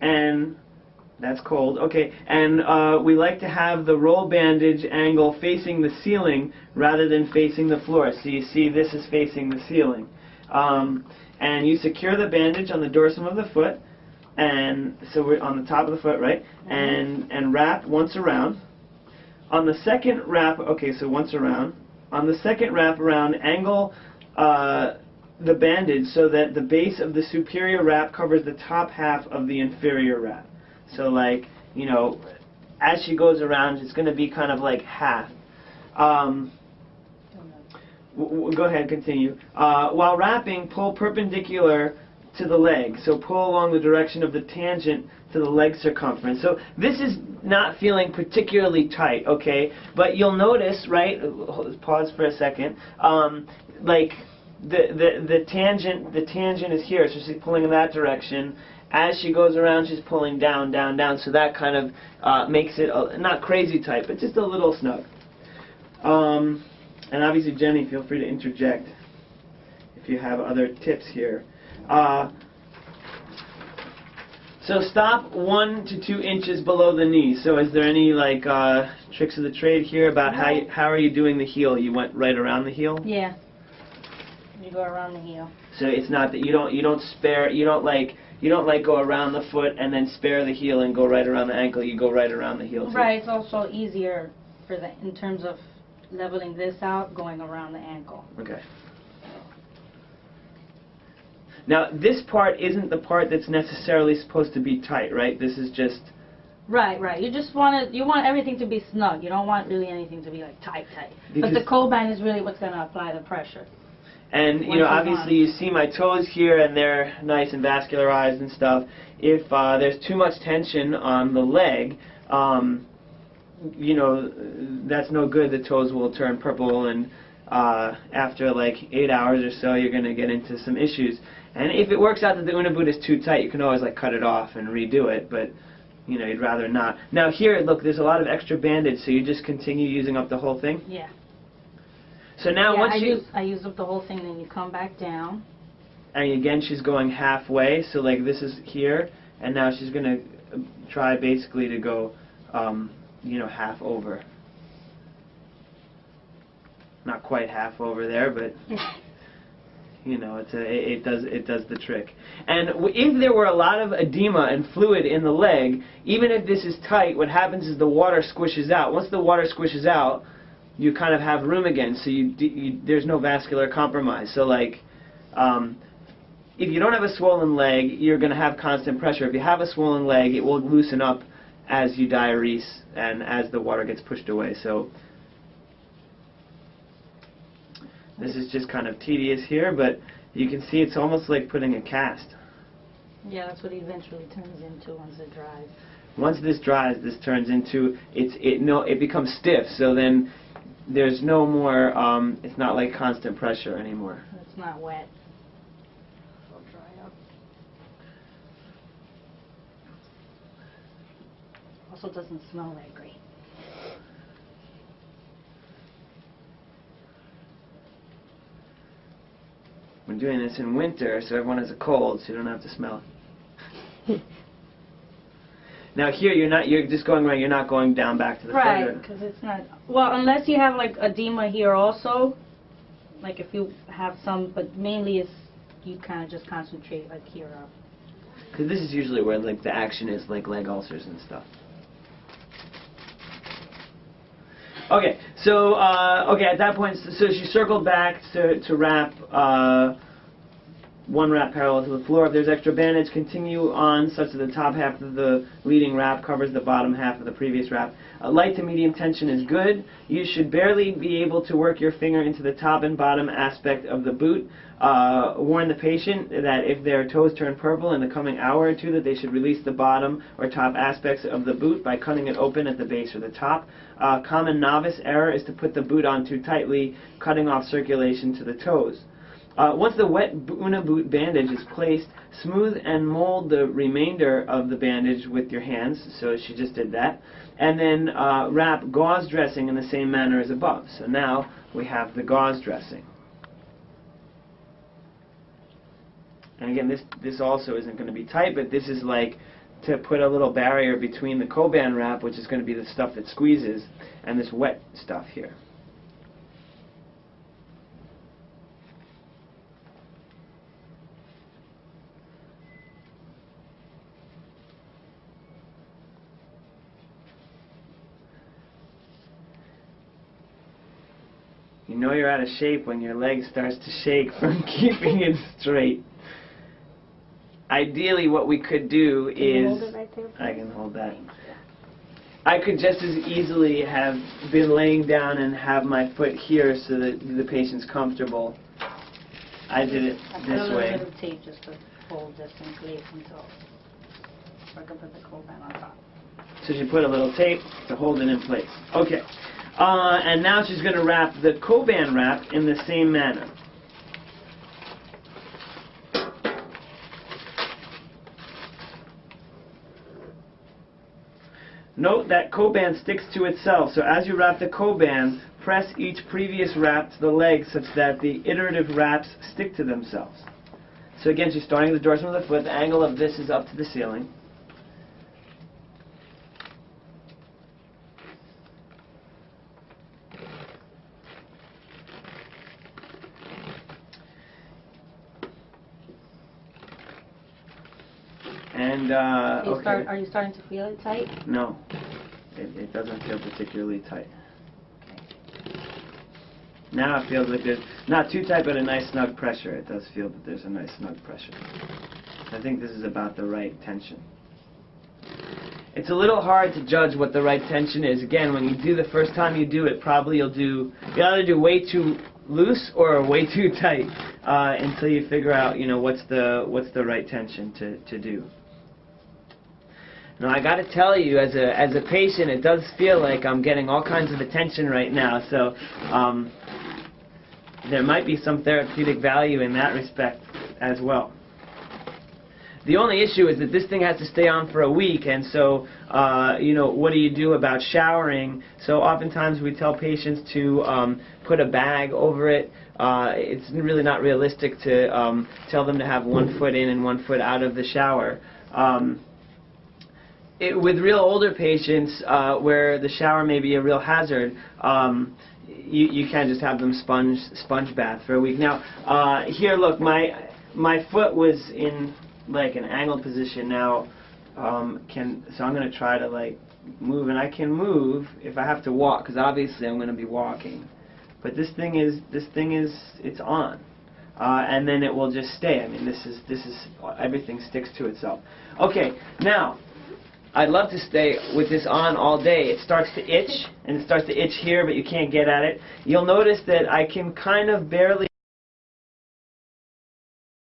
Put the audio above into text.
And that's cold. Okay, and we like to have the roll bandage angle facing the ceiling rather than facing the floor. So you see this is facing the ceiling. And you secure the bandage on the dorsum of the foot, and so we're on the top of the foot, right? And wrap once around. On the second wrap, okay, so once around. On the second wrap around, angle the bandage so that the base of the superior wrap covers the top half of the inferior wrap. So like, you know, as she goes around, it's going to be kind of like half. Go ahead, continue. While wrapping, pull perpendicular to the leg. So pull along the direction of the tangent to the leg circumference. So this is not feeling particularly tight, okay? But you'll notice, right? Pause for a second. Like the tangent is here, so she's pulling in that direction. As she goes around, she's pulling down, down, down. So that kind of makes it not crazy tight, but just a little snug. And obviously, Jenny, feel free to interject if you have other tips here. So stop 1 to 2 inches below the knee. So is there any like tricks of the trade here about how are you doing the heel? You went right around the heel? Yeah. You go around the heel. So it's not that you don't like go around the foot and then spare the heel and go right around the ankle. You go right around the heel too. Right. It's also easier for in terms of leveling this out, going around the ankle. Okay. Now, this part isn't the part that's necessarily supposed to be tight, right? This is just... Right, right. You just want everything to be snug. You don't want really anything to be like tight. Because the cold band is really what's going to apply the pressure. And, you know, obviously you see my toes here and they're nice and vascularized and stuff. If there's too much tension on the leg, you know, that's no good. The toes will turn purple, and after like 8 hours or so, you're going to get into some issues. And if it works out that the Unna boot is too tight, you can always like cut it off and redo it, but you know, you'd rather not. Now here, look, there's a lot of extra bandage, so you just continue using up the whole thing? Yeah. So now once I use up the whole thing, then you come back down. And again, she's going halfway, so like this is here, and now she's going to try basically to go, you know, half over. Not quite half over there, but you know, it does the trick. And if there were a lot of edema and fluid in the leg, even if this is tight, what happens is the water squishes out. Once the water squishes out, you kind of have room again, so there's no vascular compromise. So like, if you don't have a swollen leg, you're going to have constant pressure. If you have a swollen leg, it will loosen up as you diurese and as the water gets pushed away. So this is just kind of tedious here, but you can see it's almost like putting a cast. Yeah, that's what it eventually turns into once it dries. Once this dries, this turns into it becomes stiff. So then there's no more. It's not like constant pressure anymore. It's not wet. It'll dry up. Also, doesn't smell that great. We're doing this in winter, so everyone has a cold, so you don't have to smell it. Now here, you're just going right, you're not going down back to the right, because it's not, well, unless you have like edema here also, like if you have some, but mainly it's, you kind of just concentrate like here up. Because this is usually where like the action is, like leg ulcers and stuff. Okay, so at that point, so she circled back to wrap one wrap parallel to the floor. If there's extra bandage, continue on such that the top half of the leading wrap covers the bottom half of the previous wrap. Light to medium tension is good. You should barely be able to work your finger into the top and bottom aspect of the boot. Warn the patient that if their toes turn purple in the coming hour or two, that they should release the bottom or top aspects of the boot by cutting it open at the base or the top. Common novice error is to put the boot on too tightly, cutting off circulation to the toes. Once the wet Unna boot bandage is placed, smooth and mold the remainder of the bandage with your hands, so she just did that, and then wrap gauze dressing in the same manner as above. So now we have the gauze dressing. And again, this also isn't going to be tight, but this is like to put a little barrier between the Coban wrap, which is going to be the stuff that squeezes, and this wet stuff here. You know you're out of shape when your leg starts to shake from keeping it straight. Ideally, what we could do Can you hold is... it right there, I please? can hold that. I could just as easily have been laying down and have my foot here so that the patient's comfortable. I did it I put a this little way. bit of tape just to hold this in place until I can put the Coban on top. So she put a little tape to hold it in place. Okay. And now she's going to wrap the Coban wrap in the same manner. Note that Coban sticks to itself, so as you wrap the Coban, press each previous wrap to the leg such that the iterative wraps stick to themselves. So again, she's starting at the dorsum of the foot. The angle of this is up to the ceiling. And, okay. Are you starting to feel it tight? No, it doesn't feel particularly tight. Okay. Now it feels like there's, not too tight, but a nice snug pressure. It does feel that there's a nice snug pressure. I think this is about the right tension. It's a little hard to judge what the right tension is. Again, when you do the first time you do it, probably you'll either do way too loose or way too tight until you figure out, what's the right tension to do. Now, I got to tell you, as a patient, it does feel like I'm getting all kinds of attention right now. So there might be some therapeutic value in that respect as well. The only issue is that this thing has to stay on for a week, and so, what do you do about showering? So oftentimes we tell patients to put a bag over it. It's really not realistic to tell them to have 1 foot in and 1 foot out of the shower. With real older patients, where the shower may be a real hazard, you can't just have them sponge bath for a week. Now, here, look, my foot was in like an angled position now. So I'm going to try to move, and I can move if I have to walk, because obviously I'm going to be walking. But this thing is it's on, and then it will just stay. I mean, this is everything sticks to itself. Okay, now I'd love to stay with this on all day. It starts to itch, and it starts to itch here, but you can't get at it. You'll notice that I can kind of barely